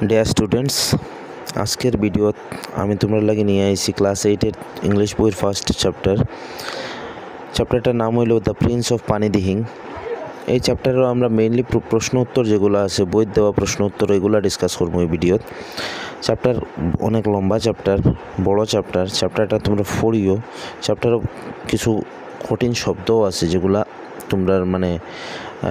Dear students, আজকের video আমি তোমরা লাগে নিয়ে আইছি ক্লাস 8-এর ইংলিশ বইয়ের ফার্স্ট চ্যাপ্টারটার নাম হইল the prince of Pani Dihing. এই চ্যাপ্টারেও আমরা মেইনলি প্রশ্ন উত্তর যেগুলো আছে বইয়ের দেওয়া প্রশ্ন উত্তর এগুলো ডিসকাস করবো এই ভিডিওত। চ্যাপ্টার অনেক লম্বা চ্যাপ্টার, বড় চ্যাপ্টারটা তোমরা পড়িও। চ্যাপ্টারও কিছু কঠিন শব্দও আছে যেগুলা তোমরা মানে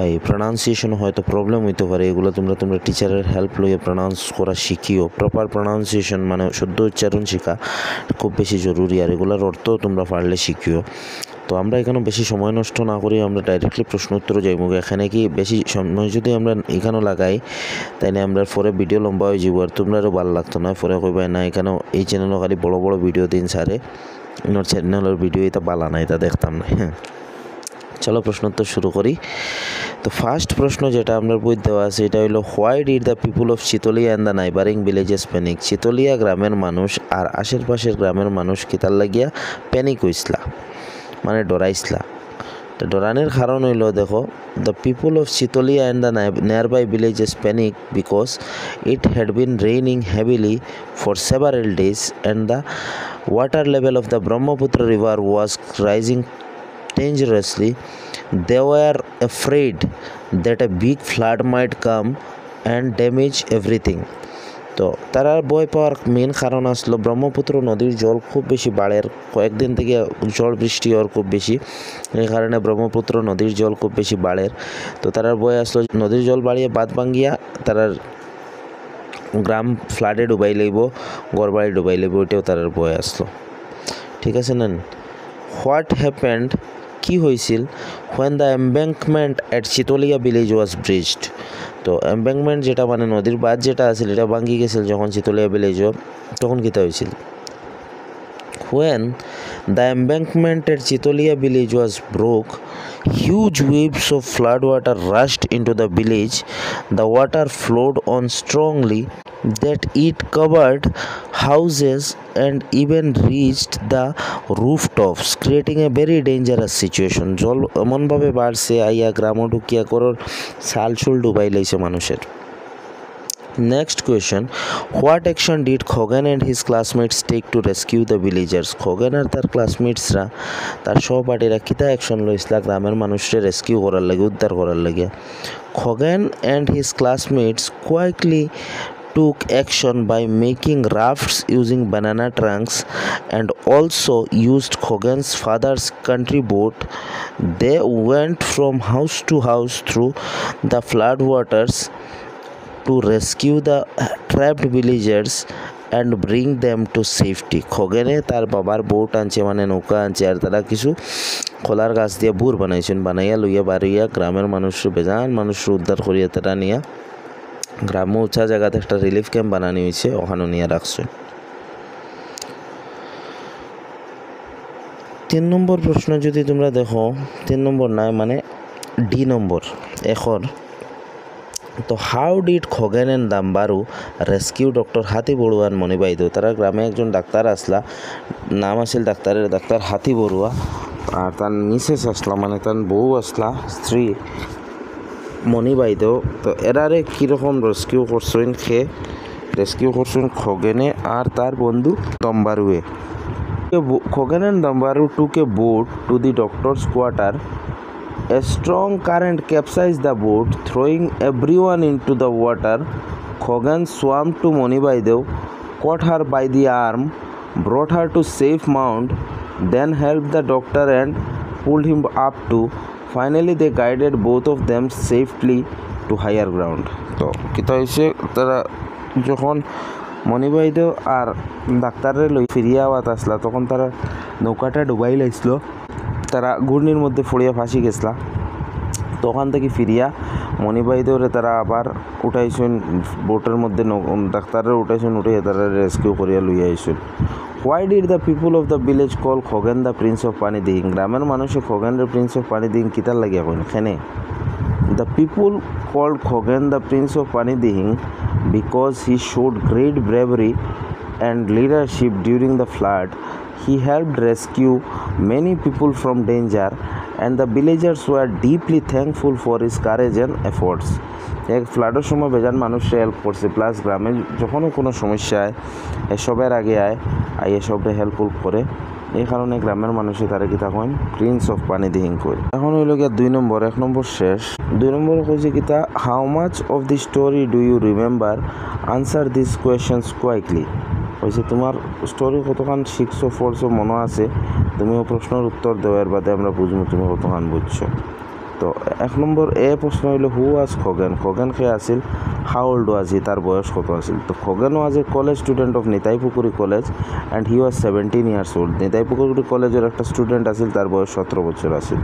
এই প্রনাউন্সিয়েশন হয়তো প্রবলেম হইতে পারে, এগুলো তোমরা টিচারের হেল্প লইয়ে প্রনাউন্স করা শিখিও। প্রপার প্রনাউন্সিয়েশন মানে শুদ্ধ উচ্চারণ শেখা খুব বেশি জরুরি, আর এগুলোর অর্থ তোমরা পারলে শিখিও। তো আমরা এখানে বেশি সময় নষ্ট না করি আমরা ডাইরেক্টলি প্রশ্ন উত্তরে যাইব। এখানে কি বেশি সময় যদি আমরা এখানেও লাগাই তাইলে আমরা পরে ভিডিও লম্বা হয়ে যাব, আর তোমরারও ভালো লাগতো না। পরে কইবাই না এখানেও এই চ্যানেলও খালি বড় বড় ভিডিও দিন সারে, ইনোর চ্যানেলের ভিডিও এটা বালা না, এটা দেখতাম না। হ্যাঁ, চলো প্রশ্ন উত্তর শুরু করি। তো ফার্স্ট প্রশ্ন যেটা আমরা বই দেওয়া আছে এটা হইল, why did the people of Chitalia and the নাইবারিং villages panic? Chitalia গ্রামের মানুষ আর আশেপাশের গ্রামের মানুষ কি তার লাগিয়া প্যানিক হইসলা, মানে ডরাইসলা। তো ডরানোর কারণ হইল, দেখো, the people of Chitalia and the nearby villages panic because it had been raining heavily for several days and the water level of the Brahmaputra river was rising dangerously. They were afraid that a big flood might come and damage everything. তো তারা ভয় পাওয়ার main কারণ আসলো ব্রহ্মপুত্র নদীর জল খুব বেশি বাড়ের, কয়েকদিন থেকে জল বৃষ্টি হওয়ার খুব বেশি, এই কারণে ব্রহ্মপুত্র নদীর জল খুব বেশি বাড়ের। তো তারার ভয় আসলো নদীর জল বাড়িয়ে বাঁধ ভাঙ্গিয়া তারার গ্রাম ফ্লাডে ডুবাই লইব, ঘরবাড়ি ডুবাই লইব, ওইটাও তারার ভয় আসলো। ঠিক আছে না? হোয়াট হ্যাপেন্ড, কি হয়েছিল? When the embankment at Chitalia village was breached. তো এম্ব্যাঙ্কমেন্ট যেটা মানে নদীর বাঁধ যেটা আছিল এটা ভাঙ্গি গেছিল যখন চিতলিয়া ভিলেজও, তখন কীটা হয়েছিল? When the embankment at Chitolia village was broke, huge waves of flood water rushed into the village. The water flowed on strongly that it covered houses and even reached the rooftops, creating a very dangerous situation. জল এমনভাবে বাড়ছে আইয়া গ্রামও ঢুকিয়া করর সালসুল ডুবাই লাইছে মানুষের। Next question, what action did Khogan and his classmates take to rescue the villagers? Khogan আর তার ক্লাসমেটসরা তার সহপাঠীরা কিতা অ্যাকশন লইছিল গ্রামের মানুষকে রেস্কিউ করার লাগে, উদ্ধার করার লাগে? Khogan and his classmates quickly took action by making rafts using banana trunks and also used Khogan's father's country boat. They went from house to house through the flood waters to rescue the trapped villagers and bring them to safety. খগেনে তার বাবার boat আনছে, মানে নৌকা আনছে, আর তারা কিছু খোলার গাছ দিয়ে বুর বানাইছেন, বানাইয়া লইয়া বাড়িয়া গ্রামের মানুষ বেজান মানুষ উদ্ধার করিয়া তারা নিয়ে গ্রামে উঁচা জায়গাতে একটা রিলিফ ক্যাম্প বানানো হয়েছে, ওখানে নিয়ে রাখছে। 3 নম্বর প্রশ্ন যদি তোমরা দেখো, 3 নম্বর নয় মানে ডি নম্বর এখন। তো how did Khogen and Dambaru rescue doctor Hati Barua আর মণি বাইদেও? তারা গ্রামে একজন ডাক্তার আসলা, নাম আছিল ডাক্তার হাতি বড়ুয়া, আর তার মিসেস আসলা মানে তার বউ আসলা স্ত্রী মণি বাইদেও। তো এরারে কীরকম রেস্কিউ করছেন খোগেনে আর তার বন্ধু দম্বারুয়ে। Khogen and দাম্বারু took a boat to the doctor's quarter. A strong current capsized the boat, throwing everyone into the water. Khogan swam to Monibaidev, caught her by the arm, brought her to safe mount, then helped the doctor and pulled him up to. Finally, they guided both of them safely to higher ground. তো কিতা হয়েছে, তারা যখন মণিবাইদেও আর ডাক্তারের লই ফিরিয়া আওয়াত আসলা তখন তারা নৌকাটা ডুবাই লাইছিল, তারা ঘূর্ণির মধ্যে ফড়িয়া ফাঁসি গেছলা। তখন থেকে ফিরিয়া মণিবাইদেওরে তারা আবার উঠাইছেন বোটের মধ্যে, ডাক্তারের উঠাইছেন, উঠে তারা রেস্কিউ করিয়া লইয়া আইছেন। Why did the people of the village call Khogen the prince of Pani Dihing? গ্রামের মানুষে খোগেনের প্রিন্স অফ পানি দিহিং কিতার লাগিয়া coin খেনে? The people called Khogan the Prince of Pani Dihing because he showed great bravery and leadership during the flood. He helped rescue many people from danger and the villagers were deeply thankful for his courage and efforts. এক ফ্লাডের সময় বেজান মানুষে help করছে, plus গ্রামে যখনও কোনো সমস্যা আয় এসবের আগে আয় এসবরে হেল্পফুল করে। এই কারণে গ্রামের মানুষে তারা কি তখন প্রিন্স অফ পানি দিহিং করে। এখন হইল গিয়া 2 নম্বর, 1 নম্বর শেষ। 2 নম্বর কইছে কিতা, how much of the story do you remember, answer this questions quickly. কইছে তোমার স্টোরি কতখান শিখছো পড়ছো মনে আছে, তুমিও প্রশ্নের উত্তর দেওয়ার বাদে আমরা বুঝবো তুমি কতখান বুঝছো। তো 1 নম্বর এ প্রশ্ন হইল হু ওয়াজ খগেন। খগেন কে আসিল, হাউ ওল্ড ওয়াজ হি, তার বয়স কত আসিল। তো Khagen was a college student of Nitaipukuri college and he was 17 years old. Nitaipukuri কলেজের একটা স্টুডেন্ট আসিল, তার বয়স 17 বছর আসিল।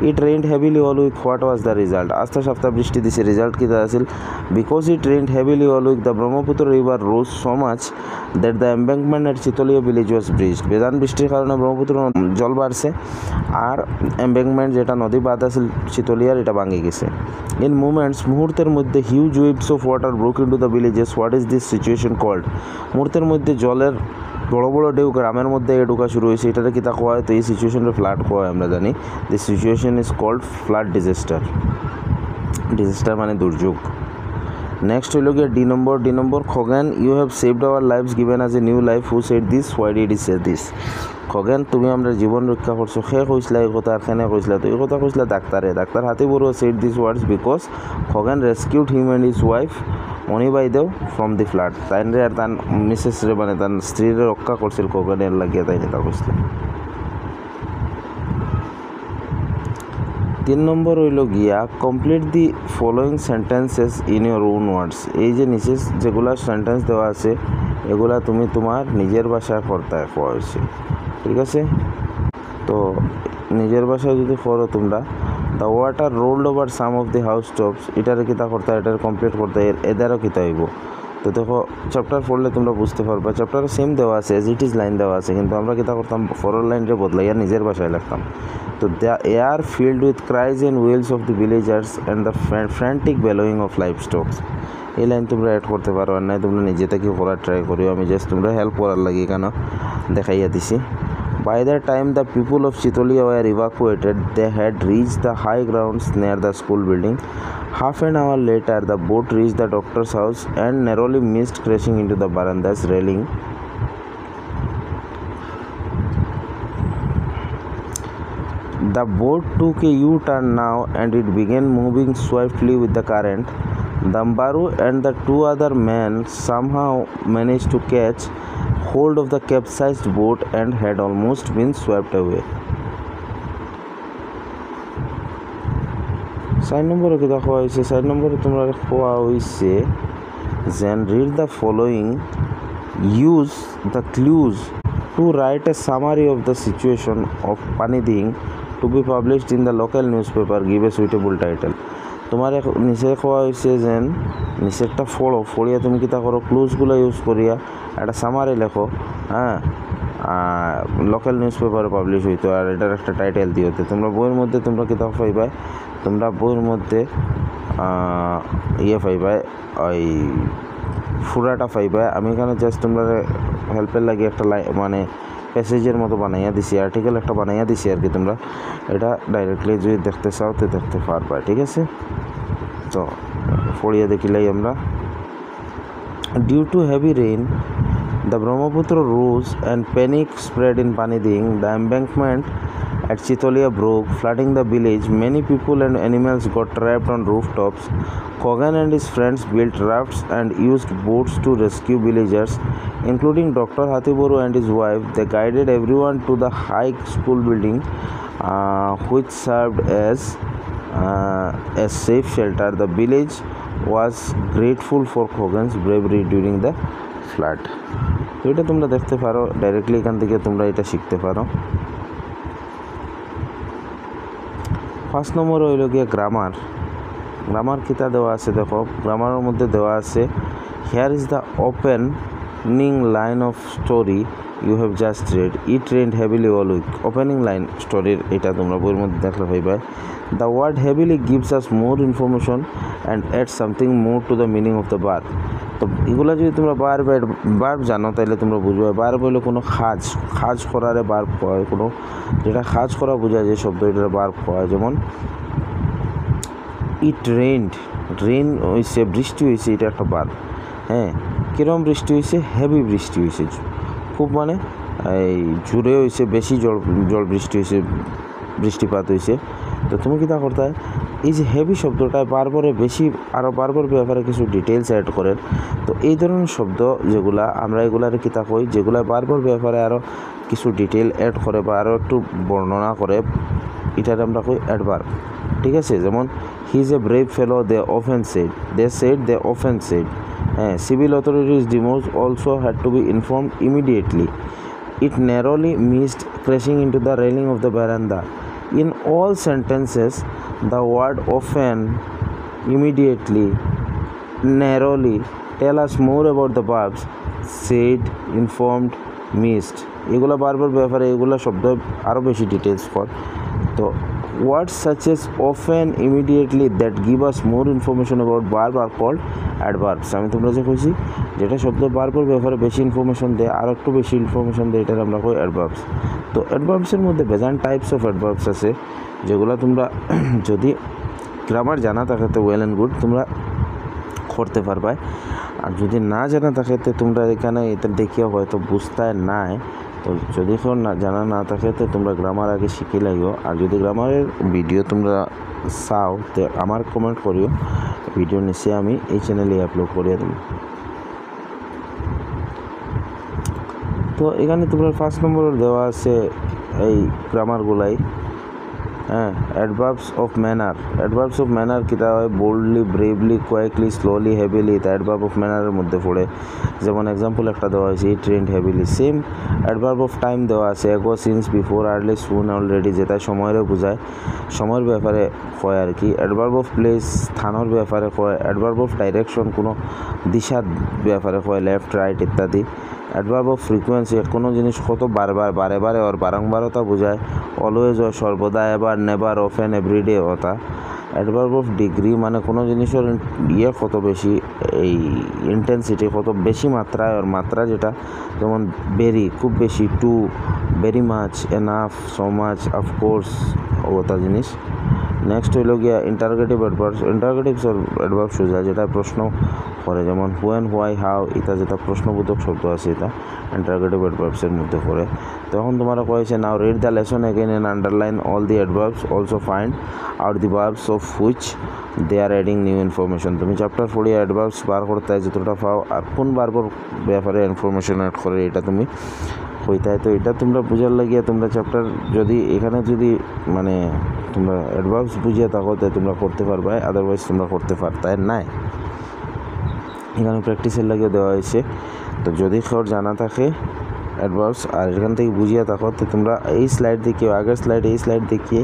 It rained heavily all week, what was the result. আস্তে সপ্তাহ বৃষ্টি দিছে, রিজাল্ট কী আসিল, because it rained heavily all week the Brahmaputra river rose so much that the embankment at Chitalia village was breached. বেজান বৃষ্টির কারণে ব্রহ্মপুত্র জল বাড়ছে আর এম্বাঙ্কমেন্ট যেটা নদী বাঁধ আছিল চিতলিয়ার এটা ভাঙে গেছে। ইন মুমেন্টস, মুহূর্তের মধ্যে huge waves of water broke into the villages. What is this situation called. মুহূর্তের মধ্যে জলের বড় বড় ঢেউ গ্রামের মধ্যে ঢোকা শুরু হয়েছে, এটাতে কিতা কোয়া হয়, তো এই সিচুয়েশনটা ফ্লাড কোয়া হয় আমরা জানি। This situation is called flood disaster. Disaster মানে দুর্যোগ। নেক্সট হইল গিয়ে D number Khagen, you have saved our lives given us a new life, who said this, why did he say this. Khagen তুমি আমরা জীবন রক্ষা করছো, সে কইসলা এই কথা, আর খেনে কইসলা, তো এই কথা কইসলা doctor Hati Barua said this words because Khagen rescued him and his wife Monibaideo from the flood. তাইনরে আর তার মিসেসরে মানে তার স্ত্রীরে রক্ষা করছিল খগেনের লাগিয়ে, তাই নেতা কইসলা। 3 নম্বর হইল গিয়া complete the following sentences in your own words. এই যে নিচে যেগুলা সেন্টেন্স দেওয়া আছে এগুলা তুমি তোমার নিজের ভাষায় করতে কোয়া হয়েছে, ঠিক আছে। তো নিজের ভাষায় যদি করো তোমরা, the water ruled over some of the house tops, এটার কিতা করতে, এটার কমপ্লিট করতে, এদেরও কিতা হইব। তো দেখো চ্যাপ্টার পড়লে তোমরা বুঝতে পারবা, চ্যাপ্টারে সেম দেওয়া আছে, এজ ইট ইজ লাইন দেওয়া আছে, কিন্তু আমরা কিতা করতাম ফরওয়ার্ড লাইনরে বদলাইয়া নিজের ভাষায় লিখতাম। তো the air filled with cries and wails of the villagers and the frantic bellowing of livestocks. এই লাইন তোমরা অ্যাড করতে পারো, আর নাই তোমরা নিজে থেকে করার ট্রাই করিও, আমি জাস্ট তোমরা হেল্প করার লাগে কেন দেখাইয়া দিছি। By the time the people of Chitolia were evacuated, they had reached the high grounds near the school building. Half an hour later, the boat reached the doctor's house and narrowly missed crashing into the veranda's railing. The boat took a U-turn now and it began moving swiftly with the current. Dambaru and the 2 other men somehow managed to catch hold of the capsized boat and had almost been swept away. 4 নম্বরে কি দেখা হয়েছে, 4 নম্বরে তোমরা কোয়া হয়েছে then read the following, use the clues to write a summary of the situation of Pani Dihing to be published in the local newspaper, give a suitable title. তোমার নিচে কোয়া হয়েছে যেন নিচে একটা ফড়িয়া তুমি কিতা করো, ক্লুজগুলো ইউজ করিয়া একটা সামারি লেখো, হ্যাঁ, লোকাল নিউজ পেপারে পাবলিশ হইতো, আর এটার একটা টাইটেল দিওতে। তোমরা বইয়ের মধ্যে তোমরা কিতা পাইবা, তোমরা বইয়ের মধ্যে পাইবা, ওই ফুরাটা পাইবা। আমি এখানে জাস্ট তোমরা হেল্পের লাগে একটা মানে প্যাসেজের মতো বানাইয়া দিছি, আর্টিকেল একটা বানাইয়া দিছি আর কি। তোমরা এটা ডাইরেক্টলি যদি দেখতে চাও তো দেখতে পারবা, ঠিক আছে। তো পড়িয়া দেখিলাই আমরা, due to heavy rain the Brahmaputra rose and panic spread in Pani Dihing. The embankment at Chitolia broke, flooding the village. Many people and animals got trapped on rooftops. Khoghan and his friends built rafts and used boats to rescue villagers, including Dr. Hatiboru and his wife. They guided everyone to the high school building, which served as a safe shelter. The village was grateful for Khoghan's bravery during the flood. এটা তোমরা দেখতে পারো, directly এখান থেকে তোমরা এটা শিখতে পারো। 5 নম্বর হইল গিয়ে গ্রামার কিতা দেওয়া আছে, দেখো গ্রামারের মধ্যে দেওয়া আছে, here is the opening line of story you have just read, it rained heavily all week. Opening line স্টোরির এটা তোমরা বইয়ের মধ্যে দেখলে হইবা। The word heavily gives us more information and add something more to the meaning of the বার। তো এগুলা যদি তোমরা বার্ব জানো তাহলে তোমরা বুঝবে। বার্ব হইলে কোনো কাজ করারে বার্ব কয়, কোনো যেটা কাজ করা বোঝায় যে শব্দ এটা বার্ব কয়। যেমন ইট রেইন হয়েছে, বৃষ্টি হয়েছে, এটা একটা বার্ব। হ্যাঁ, কিরম বৃষ্টি হয়েছে? হেভি বৃষ্টি হয়েছে, খুব মানে এই জোরে হয়েছে, বেশি জল বৃষ্টি হয়েছে, বৃষ্টিপাত হয়েছে। তো তুমি কী তা করতে হয়, এই যে হেভি শব্দটা বারবারে বেশি আরও বারবার ব্যাপারে কিছু ডিটেলস অ্যাড করেন। তো এই ধরনের শব্দ যেগুলা আমরা এগুলার কিতা কই, যেগুলা বারবার ব্যাপারে আরও কিছু ডিটেল অ্যাড করে বা আরও একটু বর্ণনা করে, এটার আমরা কই অ্যাডভার্ব। ঠিক আছে, যেমন he is a brave fellow, they often said. হ্যাঁ, সিভিল অথরিটিজ ডিমোজ also had to be informed immediately. It narrowly missed crashing into the railing of the veranda. In all sentences, the word often, immediately, narrowly tell us more about the verbs said, informed, missed. এগুলো বারবার ব্যাপারে এগুলো শব্দ আরও বেশি details কর। তো words such as often, immediately that give us more information about verb are called adverbs. আমি তোমরা যে কইছি যেটা শব্দ বারবার ব্যাপারে বেশি ইনফরমেশন দেয়, আর একটু বেশি ইনফরমেশন দেয়, এটার আমরা কই অ্যাডভার্বস। তো অ্যাডভার্বসের মধ্যে বেজান টাইপস অফ অ্যাডভার্বস আছে, যেগুলো তোমরা যদি গ্রামার জানা থাকে তো ওয়েল অ্যান্ড গুড, তোমরা করতে পারবে। আর যদি না জানা থাকে তো তোমরা এখানে এটা দেখিয়ে হয়তো বুঝতে নাই। তো যদি জানা না থাকে তো তোমরা গ্রামার আগে শিখে লাগিও। আর যদি গ্রামারের ভিডিও তোমরা চাও তো আমার কমেন্ট করিও, ভিডিও নিচে আমি এই চ্যানেলে আপলোড করিয়ে দেব। তো এখানে তোমরা 1 নম্বরের দেওয়া আছে এই গ্রামারগুলাই। হ্যাঁ, অ্যাডভার্বস অফ ম্যানার কিতা হয়? Boldly, bravely, quickly, slowly, heavily. এটা অ্যাডভার্ব অফ ম্যানারের মধ্যে পড়ে। যেমন এক্সাম্পল একটা দেওয়া হয়েছে, it rained heavily. Same adverb of time দেওয়া আছে, ago, since, before, early, soon, already, যেটা সময়েরও বোঝায়, সময়ের ব্যাপারে কয় আর কি। অ্যাডভার্ব অফ প্লেস, স্থানের ব্যাপারে কয়। অ্যাডভার্ব অফ ডাইরেকশন, কোনো দিশার ব্যাপারে কয়, লেফট, রাইট ইত্যাদি। অ্যাডভার্ব অফ ফ্রিকুয়েন্সি, কোনো জিনিস কত বারে ওর বারংবারতা বোঝায়। অলওয়েজ হয় সর্বদা, এবার, নেভার, অফেন, এভরিডে ওটা। অ্যাডভার্ব অফ ডিগ্রি মানে কোনো জিনিসের কত বেশি, এই ইন্টেন্সিটি কত বেশি মাত্রায়, ওর মাত্রা যেটা, যেমন ভেরি খুব বেশি, too very much, enough, so much, of course ওটা জিনিস। নেক্সট হইল গিয়া ইন্টারোগেটিভ অ্যাডভার্ব সোজা, যেটা প্রশ্ন করে, যেমন হোয়েন, হোয়াই, হাউ, এটা যেটা প্রশ্নবোধক শব্দ আছে, এটা ইন্টারোগেটিভ অ্যাডভার্বসের মধ্যে পড়ে। তখন তোমরা কয়েছে, now read the lesson again and underline all the adverbs, also find out the verbs of which they are adding new information. তুমি চ্যাপ্টার 4 অ্যাডভার্বস বার করতে হয় যতটা পাও, আর কোন বারবার ব্যাপারে ইনফরমেশন অ্যাড করে এটা তুমি হইতায়। তো এটা তোমরা বুঝার লাগিয়া তোমরা চ্যাপ্টার যদি এখানে যদি মানে তোমরা অ্যাডভার্বস বুঝিয়ে থাকো তাই তোমরা করতে পারবে, আদারওয়াইজ তোমরা করতে পারতাই নাই। এখানে প্র্যাকটিসের লাগিয়ে দেওয়া হয়েছে। তো যদি কেউ জানা থাকে অ্যাডভার্বস আর এখান থেকে বুঝিয়ে থাকো তো তোমরা এই স্লাইড দেখিয়ে, আগের স্লাইড দেখিয়ে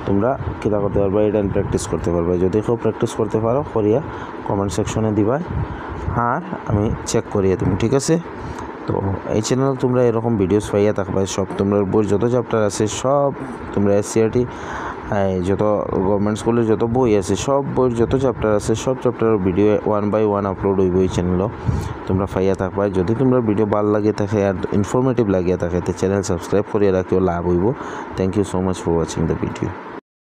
তোমরা কীটা করতে পারবে, এটা প্র্যাকটিস করতে পারবে। যদি কেউ প্র্যাকটিস করতে পারো করিয়া কমেন্ট সেকশনে দিবা, আর আমি চেক করিয়ে দেবো, ঠিক আছে। তো এই চ্যানেল তোমরা এরকম ভিডিওস পাইয়া থাকবে, সব তোমরা বই যত চ্যাপ্টার আছে সব তোমরা SCRT যত গভর্নমেন্ট স্কুলের যত বই আছে সব বইয়ের যত চ্যাপ্টার আছে সব চ্যাপ্টারের ভিডিও 1 by 1 আপলোড হইব এই চ্যানেলও, তোমরা পাইয়া থাকবা। যদি তোমরা ভিডিও ভালো লাগে থাকে আর ইনফরমেটিভ লাগিয়া থাকে তো চ্যানেল সাবস্ক্রাইব করিয়া রাখিও, লাভ হইব। Thank you so much for watching the video.